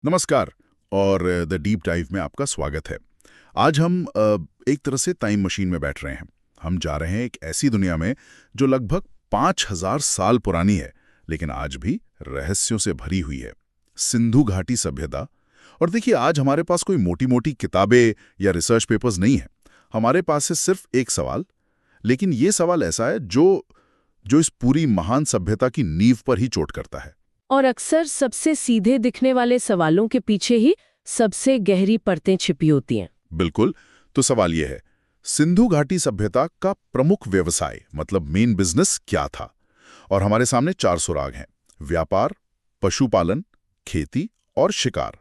नमस्कार और the deep dive में आपका स्वागत है। आज हम एक तरह से टाइम मशीन में बैठ रहे हैं। हम जा रहे हैं एक ऐसी दुनिया में जो लगभग 5000 साल पुरानी है, लेकिन आज भी रहस्यों से भरी हुई है। सिंधु घाटी सभ्यता। और देखिए, आज हमारे पास कोई मोटी मोटी किताबें या रिसर्च पेपर्स नहीं है। हमारे पास है सिर्फ एक सवाल, लेकिन ये सवाल ऐसा है जो जो इस पूरी महान सभ्यता की नींव पर ही चोट करता है। और अक्सर सबसे सीधे दिखने वाले सवालों के पीछे ही सबसे गहरी परतें छिपी होती हैं। बिल्कुल। तो सवाल यह है, सिंधु घाटी सभ्यता का प्रमुख व्यवसाय मतलब मेन बिजनेस क्या था? और हमारे सामने 4 सुराग हैं: व्यापार, पशुपालन, खेती और शिकार।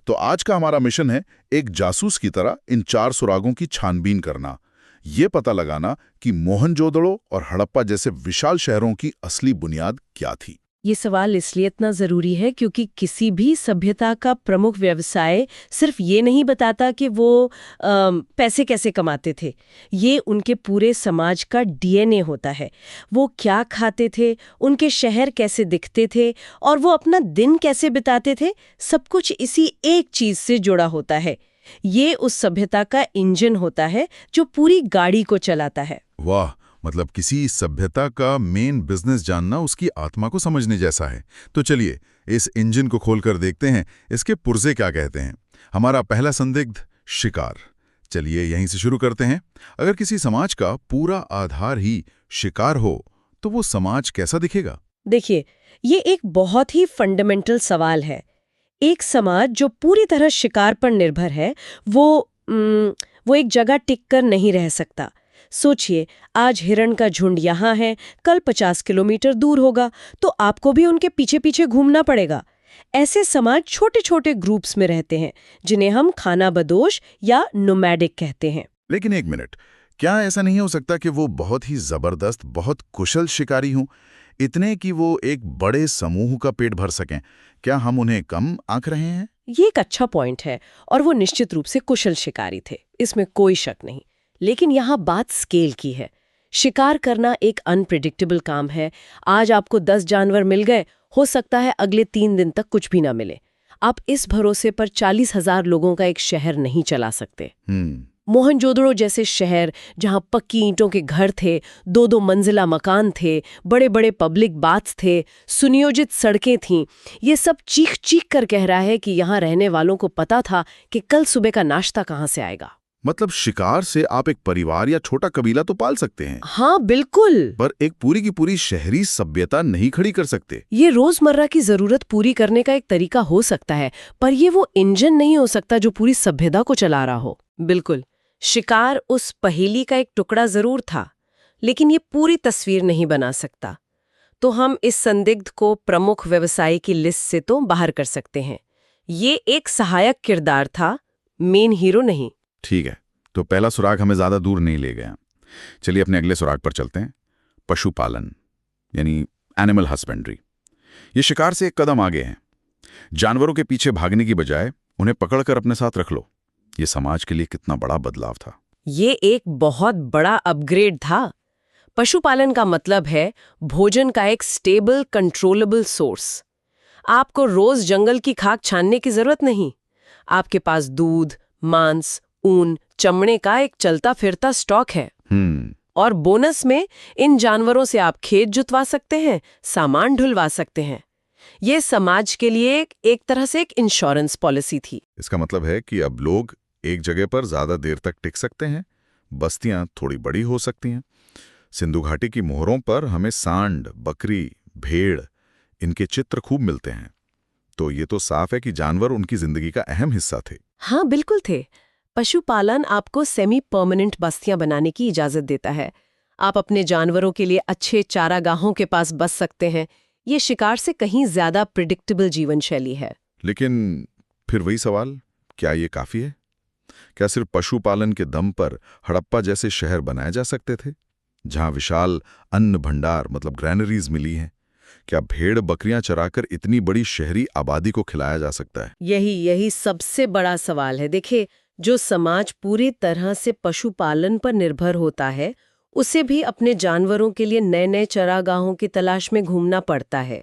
तो आज का हमारा मिशन है एक जासूस की तरह इन 4 सुरागों की छानबीन करना, ये पता लगाना कि मोहनजोदड़ो और हड़प्पा जैसे विशाल शहरों की असली बुनियाद क्या थी। ये सवाल इसलिए इतना जरूरी है क्योंकि किसी भी सभ्यता का प्रमुख व्यवसाय सिर्फ ये नहीं बताता कि वो पैसे कैसे कमाते थे। ये उनके पूरे समाज का डीएनए होता है। वो क्या खाते थे, उनके शहर कैसे दिखते थे और वो अपना दिन कैसे बिताते थे, सब कुछ इसी एक चीज से जुड़ा होता है। ये उस सभ्यता का इंजन होता है जो पूरी गाड़ी को चलाता है। वाह, मतलब किसी सभ्यता का मेन बिजनेस जानना उसकी आत्मा को समझने जैसा है। तो चलिए इस इंजन को खोलकर देखते हैं इसके पुर्जे क्या कहते हैं। हमारा पहला संदिग्ध, शिकार। चलिए यहीं से शुरू करते हैं। अगर किसी समाज का पूरा आधार ही शिकार हो तो वो समाज कैसा दिखेगा? देखिए, ये एक बहुत ही फंडामेंटल सवाल है। एक समाज जो पूरी तरह शिकार पर निर्भर है, वो एक जगह टिक कर नहीं रह सकता। सोचिए, आज हिरण का झुंड यहाँ है, कल 50 किलोमीटर दूर होगा, तो आपको भी उनके पीछे पीछे घूमना पड़ेगा। ऐसे समाज छोटे छोटे ग्रुप्स में रहते हैं, जिन्हें हम खानाबदोश या नोमैडिक कहते हैं। लेकिन एक मिनट, क्या ऐसा नहीं हो सकता कि वो बहुत ही जबरदस्त, बहुत कुशल शिकारी हों, इतने कि वो एक बड़े समूह का पेट भर सकें? क्या हम उन्हें कम आंक रहे हैं? ये एक अच्छा पॉइंट है और वो निश्चित रूप से कुशल शिकारी थे, इसमें कोई शक नहीं। लेकिन यहाँ बात स्केल की है। शिकार करना एक अनप्रिडिक्टेबल काम है। आज आपको 10 जानवर मिल गए, हो सकता है अगले 3 दिन तक कुछ भी ना मिले। आप इस भरोसे पर 40,000 लोगों का एक शहर नहीं चला सकते। मोहनजोदड़ो जैसे शहर, जहां पक्की ईंटों के घर थे, 2-2 मंजिला मकान थे, बड़े बड़े पब्लिक बाथ्स थे, सुनियोजित सड़कें थीं, ये सब चीख चीख कर कह रहा है कि यहाँ रहने वालों को पता था कि कल सुबह का नाश्ता कहाँ से आएगा। मतलब शिकार से आप एक परिवार या छोटा कबीला तो पाल सकते हैं। हाँ बिल्कुल। पर एक पूरी की पूरी शहरी सभ्यता नहीं खड़ी कर सकते। ये रोजमर्रा की जरूरत पूरी करने का एक तरीका हो सकता है, पर ये वो इंजन नहीं हो सकता जो पूरी सभ्यता को चला रहा हो। बिल्कुल, शिकार उस पहेली का एक टुकड़ा जरूर था, लेकिन ये पूरी तस्वीर नहीं बना सकता। तो हम इस संदिग्ध को प्रमुख व्यवसाय की लिस्ट से तो बाहर कर सकते हैं। ये एक सहायक किरदार था, मेन हीरो नहीं। ठीक है, तो पहला सुराग हमें ज्यादा दूर नहीं ले गया। चलिए अपने अगले सुराग पर चलते हैं। पशुपालन यानी एनिमल हस्बेंड्री। ये शिकार से एक कदम आगे है। जानवरों के पीछे भागने की बजाय उन्हें पकड़कर अपने साथ रख लो। ये समाज के लिए कितना बड़ा बदलाव था। ये एक बहुत बड़ा अपग्रेड था। पशुपालन का मतलब है भोजन का एक स्टेबल, कंट्रोलेबल सोर्स। आपको रोज जंगल की खाक छानने की जरूरत नहीं। आपके पास दूध, मांस, ऊन, चमड़े का एक चलता फिरता स्टॉक है। और बोनस में इन जानवरों से आप खेत जुतवा सकते हैं, सामान ढुलवा सकते हैं। ये समाज के लिए एक तरह से एक इंश्योरेंस पॉलिसी थी। इसका मतलब है कि अब लोग एक जगह पर ज्यादा देर तक टिक सकते हैं, बस्तियां थोड़ी बड़ी हो सकती हैं। सिंधु घाटी की मोहरों पर हमें सांड, बकरी, भेड़, इनके चित्र खूब मिलते हैं। तो ये तो साफ है कि जानवर उनकी जिंदगी का अहम हिस्सा थे। हाँ बिल्कुल थे। पशुपालन आपको सेमी परमानेंट बस्तियां बनाने की इजाजत देता है। आप अपने जानवरों के लिए अच्छे चारागाहों के पास बस सकते हैं। ये शिकार से कहीं ज्यादा प्रिडिक्टेबल जीवन शैली है। लेकिन फिर वही सवाल, क्या ये काफी है? क्या सिर्फ पशुपालन के दम पर हड़प्पा जैसे शहर बनाए जा सकते थे, जहां विशाल अन्न भंडार मतलब ग्रैनरीज मिली हैं? क्या भेड़ बकरियां चराकर इतनी बड़ी शहरी आबादी को खिलाया जा सकता है? यही सबसे बड़ा सवाल है। देखिए, जो समाज पूरी तरह से पशुपालन पर निर्भर होता है, उसे भी अपने जानवरों के लिए नए नए चरागाहों की तलाश में घूमना पड़ता है।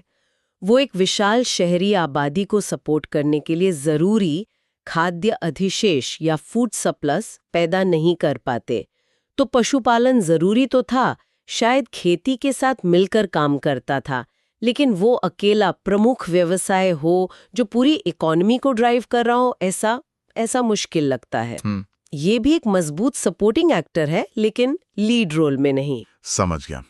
वो एक विशाल शहरी आबादी को सपोर्ट करने के लिए जरूरी खाद्य अधिशेष या फूड सरप्लस पैदा नहीं कर पाते। तो पशुपालन जरूरी तो था, शायद खेती के साथ मिलकर काम करता था, लेकिन वो अकेला प्रमुख व्यवसाय हो जो पूरी इकोनॉमी को ड्राइव कर रहा हो, ऐसा मुश्किल लगता है। ये भी एक मजबूत सपोर्टिंग एक्टर है, लेकिन लीड रोल में नहीं। समझ गया।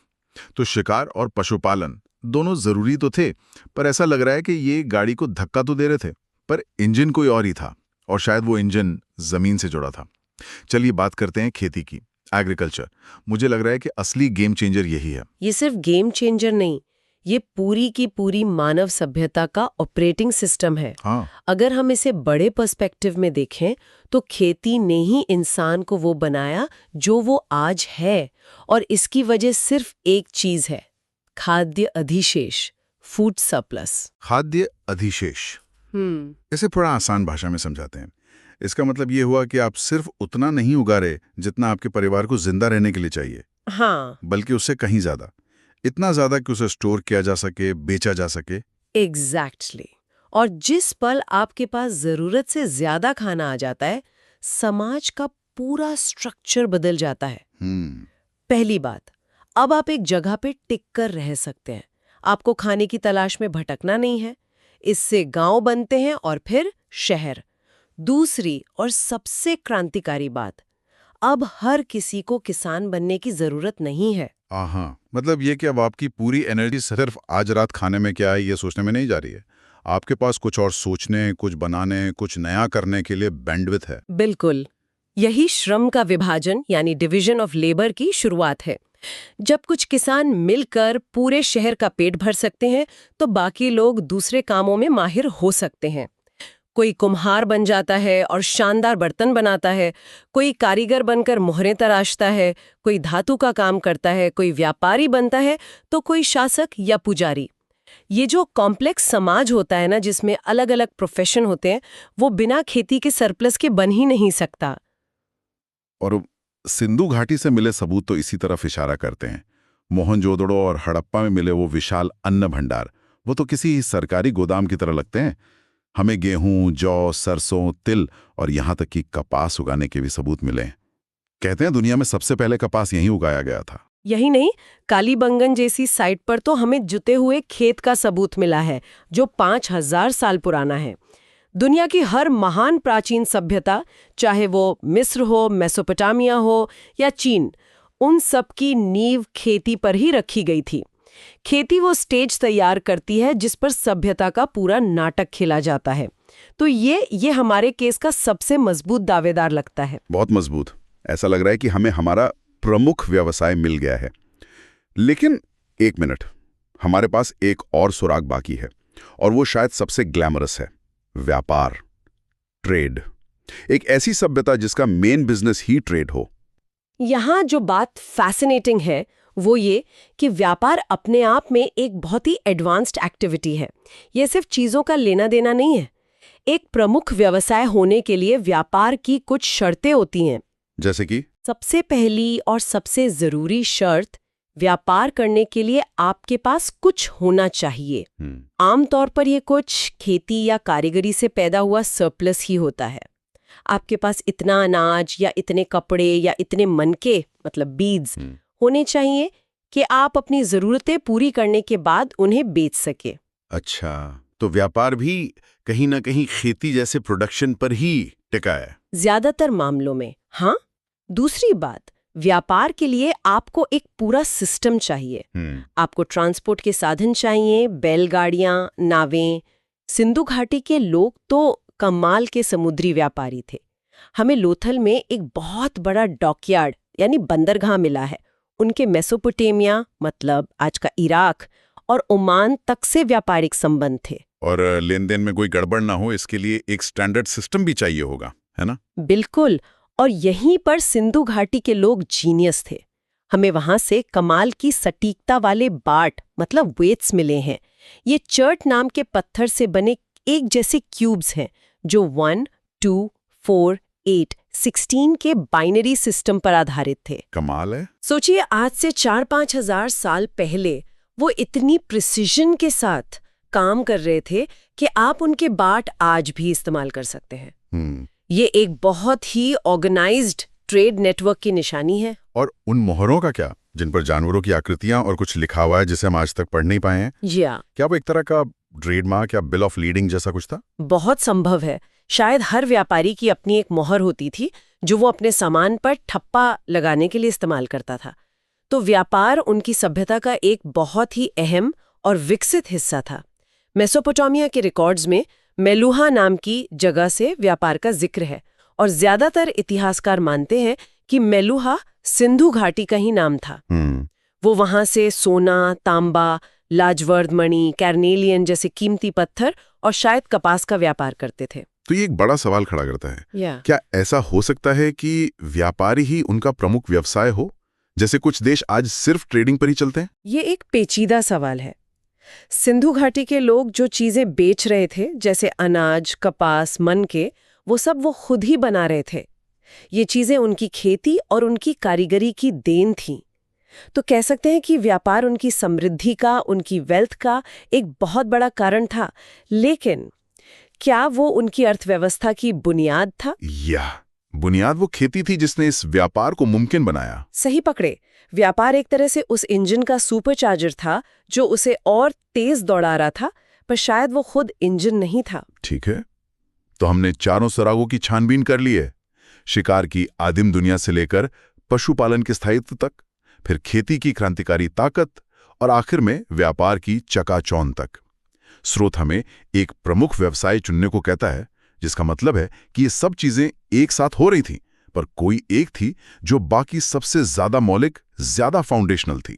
तो शिकार और पशुपालन दोनों जरूरी तो थे, पर ऐसा लग रहा है कि ये गाड़ी को धक्का तो दे रहे थे, पर इंजन कोई और ही था, और शायद वो इंजन जमीन से जुड़ा था। चलिए बात करते हैं खेती की, एग्रीकल्चर। मुझे लग रहा है कि असली गेम चेंजर यही है। ये सिर्फ गेम चेंजर नहीं, ये पूरी की पूरी मानव सभ्यता का ऑपरेटिंग सिस्टम है। हाँ। अगर हम इसे बड़े पर्सपेक्टिव में देखें तो खेती ने ही इंसान को वो बनाया जो वो आज है, और इसकी वजह सिर्फ एक चीज है, खाद्य अधिशेष, फूड सरप्लस। खाद्य अधिशेष, इसे थोड़ा आसान भाषा में समझाते हैं। इसका मतलब ये हुआ कि आप सिर्फ उतना नहीं उगा रहे जितना आपके परिवार को जिंदा रहने के लिए चाहिए, हाँ, बल्कि उससे कहीं ज्यादा, इतना ज्यादा कि उसे स्टोर किया जा सके, बेचा जा सके। एग्जैक्टली। और जिस पल आपके पास जरूरत से ज्यादा खाना आ जाता है, समाज का पूरा स्ट्रक्चर बदल जाता है। पहली बात, अब आप एक जगह पे टिक कर रह सकते हैं, आपको खाने की तलाश में भटकना नहीं है। इससे गांव बनते हैं और फिर शहर। दूसरी और सबसे क्रांतिकारी बात, अब हर किसी को किसान बनने की जरूरत नहीं है। मतलब ये कि अब आपकी पूरी एनर्जी सिर्फ आज रात खाने में क्या है ये सोचने में नहीं जा रही है। आपके पास कुछ और सोचने, कुछ बनाने, कुछ नया करने के लिए बैंडविड्थ है। बिल्कुल, यही श्रम का विभाजन यानी डिवीजन ऑफ लेबर की शुरुआत है। जब कुछ किसान मिलकर पूरे शहर का पेट भर सकते हैं, तो बाकी लोग दूसरे कामों में माहिर हो सकते हैं। कोई कुम्हार बन जाता है और शानदार बर्तन बनाता है, कोई कारीगर बनकर मोहरें तराशता है, कोई धातु का काम करता है, कोई व्यापारी बनता है, तो कोई शासक या पुजारी। ये जो कॉम्प्लेक्स समाज होता है ना, जिसमें अलग अलग प्रोफेशन होते हैं, वो बिना खेती के सरप्लस के बन ही नहीं सकता। और सिंधु घाटी से मिले सबूत तो इसी तरफ इशारा करते हैं। मोहनजोदड़ो और हड़प्पा में मिले वो विशाल अन्न भंडार, वो तो किसी सरकारी गोदाम की तरह लगते हैं। हमें गेहूं, जौ, सरसों, तिल और यहां तक कि कपास उगाने के भी सबूत मिले। कहते हैं दुनिया में सबसे पहले कपास यहीं उगाया गया था। यही नहीं, कालीबंगन जैसी साइट पर तो हमें जुते हुए खेत का सबूत मिला है, जो 5000 साल पुराना है। दुनिया की हर महान प्राचीन सभ्यता, चाहे वो मिस्र हो, मेसोपोटामिया हो या चीन, उन सब की नींव खेती पर ही रखी गई थी। खेती वो स्टेज तैयार करती है जिस पर सभ्यता का पूरा नाटक खेला जाता है। तो ये हमारे केस का सबसे मजबूत दावेदार लगता है। बहुत मजबूत। ऐसा लग रहा है कि हमें हमारा प्रमुख व्यवसाय मिल गया है। लेकिन एक मिनट, हमारे पास एक और सुराग बाकी है, और वो शायद सबसे ग्लैमरस है, व्यापार, ट्रेड। एक ऐसी सभ्यता जिसका मेन बिजनेस ही ट्रेड हो। यहाँ जो बात फैसिनेटिंग है वो ये कि व्यापार अपने आप में एक बहुत ही एडवांस्ड एक्टिविटी है। ये सिर्फ चीजों का लेना देना नहीं है। एक प्रमुख व्यवसाय होने के लिए व्यापार की कुछ शर्तें होती हैं। जैसे कि सबसे पहली और सबसे जरूरी शर्त, व्यापार करने के लिए आपके पास कुछ होना चाहिए। आमतौर पर ये कुछ खेती या कारीगरी से पैदा हुआ सरप्लस ही होता है। आपके पास इतना अनाज या इतने कपड़े या इतने मनके, मतलब बीड्स होने चाहिए कि आप अपनी जरूरतें पूरी करने के बाद उन्हें बेच सके। अच्छा, तो व्यापार भी कहीं ना कहीं खेती जैसे प्रोडक्शन पर ही टिका है ज्यादातर मामलों में। हाँ, दूसरी बात, व्यापार के लिए आपको एक पूरा सिस्टम चाहिए। आपको ट्रांसपोर्ट के साधन चाहिए, बैलगाड़ियां, नावें। सिंधु घाटी के लोग तो कमाल के समुद्री व्यापारी थे। हमें लोथल में एक बहुत बड़ा डॉकयार्ड यानी बंदरगाह मिला है। उनके मेसोपोटामिया, मतलब आज का इराक और ओमान तक से व्यापारिक संबंध थे। और लेन देन में कोई गड़बड़ ना हो, इसके लिए एक स्टैंडर्ड सिस्टम भी चाहिए होगा, है ना? बिल्कुल। और यहीं पर सिंधु घाटी के लोग जीनियस थे। हमें वहां से कमाल की सटीकता वाले बाट, मतलब वेट्स मिले हैं। ये चर्ट नाम के पत्थर से बने एक जैसे क्यूब्स हैं जो 1, 2, 4, 8, 16 के बाइनरी सिस्टम पर आधारित थे। कमाल है। सोचिए, आज से 4-5 हजार साल पहले वो इतनी प्रिसिजन के साथ काम कर रहे थे कि आप उनके बाट आज भी इस्तेमाल कर सकते हैं। ये एक बहुत ही ऑर्गेनाइज्ड ट्रेड नेटवर्क की निशानी है। और उन मोहरों का क्या, जिन पर जानवरों की आकृतियां और कुछ लिखा हुआ है जिसे हम आज तक पढ़ नहीं पाए हैं? जी हाँ, क्या वो एक तरह का ट्रेडमार्क या बिल ऑफ लीडिंग जैसा कुछ था? बहुत संभव है। शायद हर व्यापारी की अपनी एक मोहर होती थी जो वो अपने सामान पर ठप्पा लगाने के लिए इस्तेमाल करता था। तो व्यापार उनकी सभ्यता का एक बहुत ही अहम और विकसित हिस्सा था। मेसोपोटामिया के रिकॉर्ड्स में मेलुहा नाम की जगह से व्यापार का जिक्र है और ज्यादातर इतिहासकार मानते हैं कि मेलुहा सिंधु घाटी का ही नाम था। वो वहां से सोना, तांबा, लाजवर्द मणि, कार्नेलियन जैसे कीमती पत्थर और शायद कपास का व्यापार करते थे। तो ये एक बड़ा सवाल खड़ा करता है, क्या ऐसा हो सकता है कि व्यापारी ही उनका प्रमुख व्यवसाय हो, जैसे कुछ देश आज सिर्फ ट्रेडिंग पर ही चलते हैं? ये एक पेचीदा सवाल है। सिंधु घाटी के लोग जो चीजें बेच रहे थे, जैसे अनाज, कपास, मनके, वो सब वो खुद ही बना रहे थे। ये चीजें उनकी खेती और उनकी कारीगरी की देन थीं। तो कह सकते हैं कि व्यापार उनकी समृद्धि का, उनकी वेल्थ का एक बहुत बड़ा कारण था। लेकिन क्या वो उनकी अर्थव्यवस्था की बुनियाद था? बुनियाद वो खेती थी जिसने इस व्यापार को मुमकिन बनाया। सही पकड़े। व्यापार एक तरह से उस इंजन का सुपरचार्जर था जो उसे और तेज दौड़ा रहा था, पर शायद वो खुद इंजन नहीं था। ठीक है, तो हमने चारों सुरागों की छानबीन कर ली है, शिकार की आदिम दुनिया से लेकर पशुपालन के स्थायित्व तक, फिर खेती की क्रांतिकारी ताकत और आखिर में व्यापार की चकाचौंध तक। स्रोत हमें एक प्रमुख व्यवसाय चुनने को कहता है, जिसका मतलब है कि ये सब चीजें एक साथ हो रही थीं, पर कोई एक थी जो बाकी सबसे ज्यादा मौलिक, ज्यादा फाउंडेशनल थी।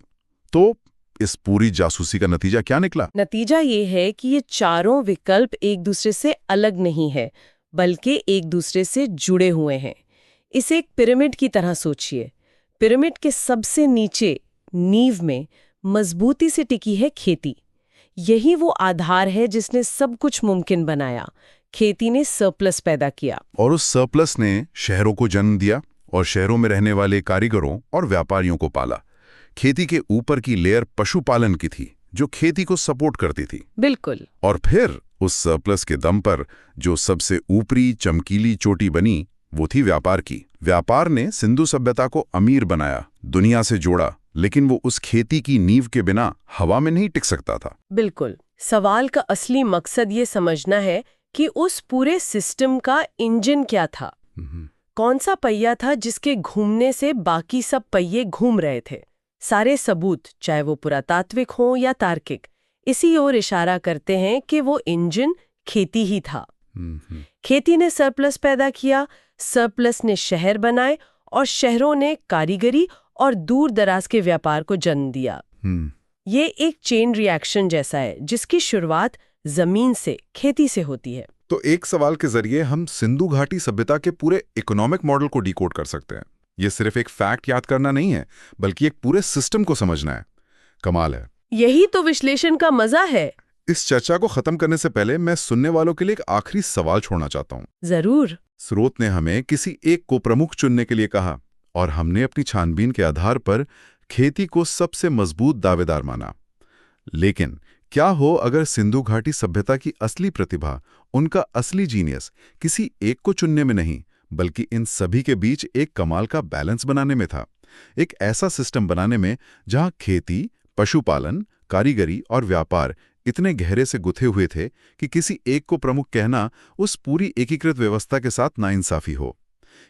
तो इस पूरी जासूसी का नतीजा क्या निकला? नतीजा ये है कि ये चारों विकल्प एक दूसरे से अलग नहीं है, बल्कि एक दूसरे से जुड़े हुए हैं। इसे एक पिरामिड की तरह सोचिए। पिरामिड के सबसे नीचे नींव में मजबूती से टिकी है खेती। यही वो आधार है जिसने सब कुछ मुमकिन बनाया। खेती ने सरप्लस पैदा किया और उस सरप्लस ने शहरों को जन्म दिया और शहरों में रहने वाले कारीगरों और व्यापारियों को पाला। खेती के ऊपर की लेयर पशुपालन की थी, जो खेती को सपोर्ट करती थी। बिल्कुल। और फिर उस सरप्लस के दम पर जो सबसे ऊपरी चमकीली चोटी बनी, वो थी व्यापार की। व्यापार ने सिंधु सभ्यता को अमीर बनाया, दुनिया से जोड़ा, लेकिन वो उस खेती की नींव के बिना हवा में नहीं टिक सकता था। बिल्कुल। सवाल का असली मकसद ये समझना है कि उस पूरे सिस्टम का इंजन क्या था। कौन सा पहिया था जिसके घूमने से बाकी सब पहिए घूम रहे थे? सारे सबूत, चाहे वो पुरातात्विक हो या तार्किक, इसी ओर इशारा करते हैं कि वो इंजन खेती ही था। खेती ने सरप्लस पैदा किया, सरप्लस ने शहर बनाए और शहरों ने कारीगरी और दूर दराज के व्यापार को जन्म दिया। ये एक चेन रिएक्शन जैसा है जिसकी शुरुआत जमीन से, खेती से होती है। तो एक सवाल के जरिए हम सिंधु घाटी सभ्यता के पूरे इकोनॉमिक मॉडल को डिकोड कर सकते हैं। ये सिर्फ एक फैक्ट याद करना नहीं है, बल्कि एक पूरे सिस्टम को समझना है। कमाल है। यही तो विश्लेषण का मजा है। इस चर्चा को खत्म करने से पहले मैं सुनने वालों के लिए एक आखिरी सवाल छोड़ना चाहता हूँ। जरूर। स्रोत ने हमें किसी एक को प्रमुख चुनने के लिए कहा और हमने अपनी छानबीन के आधार पर खेती को सबसे मजबूत दावेदार माना। लेकिन क्या हो अगर सिंधु घाटी सभ्यता की असली प्रतिभा, उनका असली जीनियस किसी एक को चुनने में नहीं, बल्कि इन सभी के बीच एक कमाल का बैलेंस बनाने में था। एक ऐसा सिस्टम बनाने में जहां खेती, पशुपालन, कारीगरी और व्यापार इतने गहरे से गुथे हुए थे कि किसी एक को प्रमुख कहना उस पूरी एकीकृत व्यवस्था के साथ नाइंसाफी हो।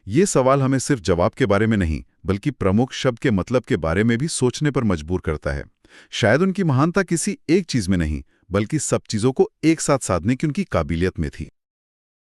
ये सवाल हमें सिर्फ जवाब के बारे में नहीं, बल्कि प्रमुख शब्द के मतलब के बारे में भी सोचने पर मजबूर करता है। शायद उनकी महानता किसी एक चीज में नहीं, बल्कि सब चीजों को एक साथ साधने की उनकी काबिलियत में थी।